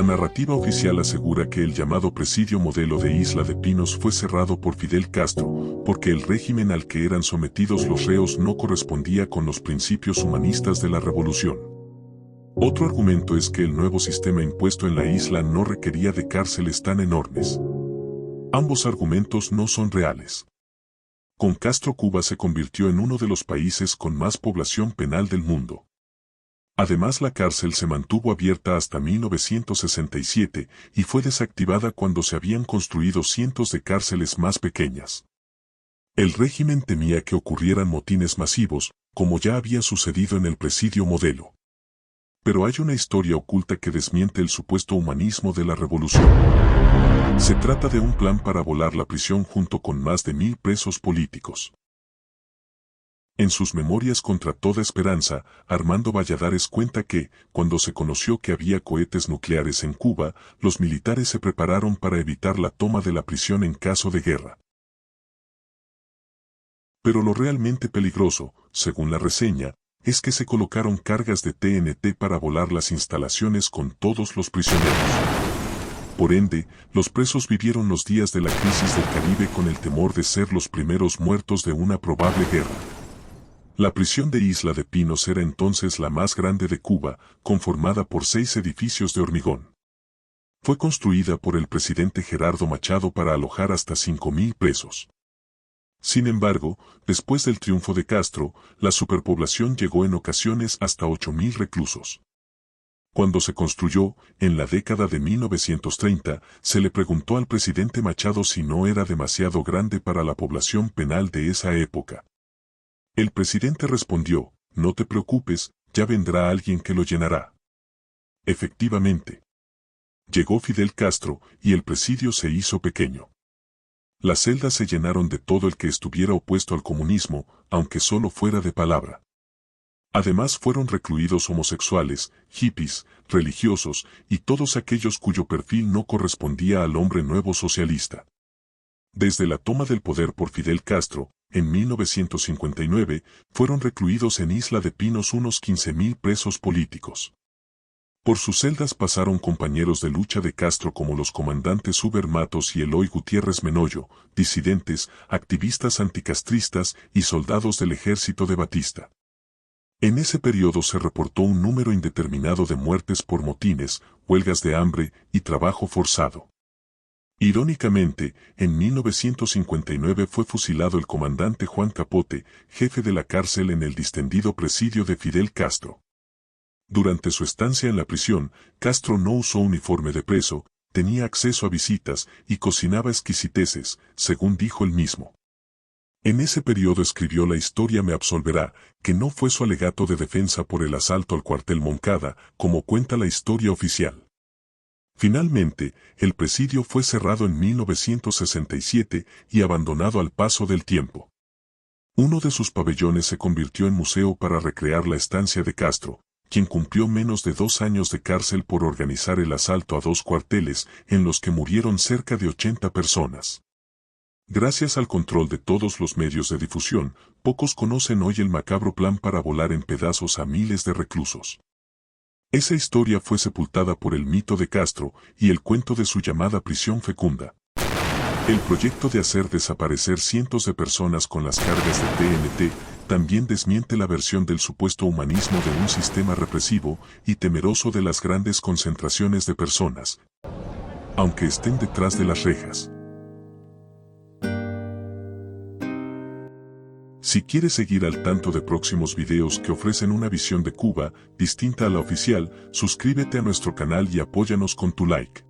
La narrativa oficial asegura que el llamado presidio modelo de Isla de Pinos fue cerrado por Fidel Castro, porque el régimen al que eran sometidos los reos no correspondía con los principios humanistas de la revolución. Otro argumento es que el nuevo sistema impuesto en la isla no requería de cárceles tan enormes. Ambos argumentos no son reales. Con Castro, Cuba se convirtió en uno de los países con más población penal del mundo. Además, la cárcel se mantuvo abierta hasta 1967 y fue desactivada cuando se habían construido cientos de cárceles más pequeñas. El régimen temía que ocurrieran motines masivos, como ya había sucedido en el presidio modelo. Pero hay una historia oculta que desmiente el supuesto humanismo de la revolución. Se trata de un plan para volar la prisión junto con más de 1000 presos políticos. En sus memorias Contra toda esperanza, Armando Valladares cuenta que, cuando se conoció que había cohetes nucleares en Cuba, los militares se prepararon para evitar la toma de la prisión en caso de guerra. Pero lo realmente peligroso, según la reseña, es que se colocaron cargas de TNT para volar las instalaciones con todos los prisioneros. Por ende, los presos vivieron los días de la crisis del Caribe con el temor de ser los primeros muertos de una probable guerra. La prisión de Isla de Pinos era entonces la más grande de Cuba, conformada por 6 edificios de hormigón. Fue construida por el presidente Gerardo Machado para alojar hasta 5000 presos. Sin embargo, después del triunfo de Castro, la superpoblación llegó en ocasiones hasta 8000 reclusos. Cuando se construyó, en la década de 1930, se le preguntó al presidente Machado si no era demasiado grande para la población penal de esa época. El presidente respondió: "No te preocupes, ya vendrá alguien que lo llenará". Efectivamente. Llegó Fidel Castro, y el presidio se hizo pequeño. Las celdas se llenaron de todo el que estuviera opuesto al comunismo, aunque solo fuera de palabra. Además fueron recluidos homosexuales, hippies, religiosos, y todos aquellos cuyo perfil no correspondía al hombre nuevo socialista. Desde la toma del poder por Fidel Castro, en 1959, fueron recluidos en Isla de Pinos unos 15.000 presos políticos. Por sus celdas pasaron compañeros de lucha de Castro como los comandantes Huber Matos y Eloy Gutiérrez Menoyo, disidentes, activistas anticastristas y soldados del ejército de Batista. En ese periodo se reportó un número indeterminado de muertes por motines, huelgas de hambre y trabajo forzado. Irónicamente, en 1959 fue fusilado el comandante Juan Capote, jefe de la cárcel en el distendido presidio de Fidel Castro. Durante su estancia en la prisión, Castro no usó uniforme de preso, tenía acceso a visitas y cocinaba exquisiteces, según dijo él mismo. En ese periodo escribió La historia me absolverá, que no fue su alegato de defensa por el asalto al cuartel Moncada, como cuenta la historia oficial. Finalmente, el presidio fue cerrado en 1967 y abandonado al paso del tiempo. Uno de sus pabellones se convirtió en museo para recrear la estancia de Castro, quien cumplió menos de 2 años de cárcel por organizar el asalto a 2 cuarteles en los que murieron cerca de 80 personas. Gracias al control de todos los medios de difusión, pocos conocen hoy el macabro plan para volar en pedazos a miles de reclusos. Esa historia fue sepultada por el mito de Castro y el cuento de su llamada prisión fecunda. El proyecto de hacer desaparecer cientos de personas con las cargas de TNT también desmiente la versión del supuesto humanismo de un sistema represivo y temeroso de las grandes concentraciones de personas, aunque estén detrás de las rejas. Si quieres seguir al tanto de próximos videos que ofrecen una visión de Cuba distinta a la oficial, suscríbete a nuestro canal y apóyanos con tu like.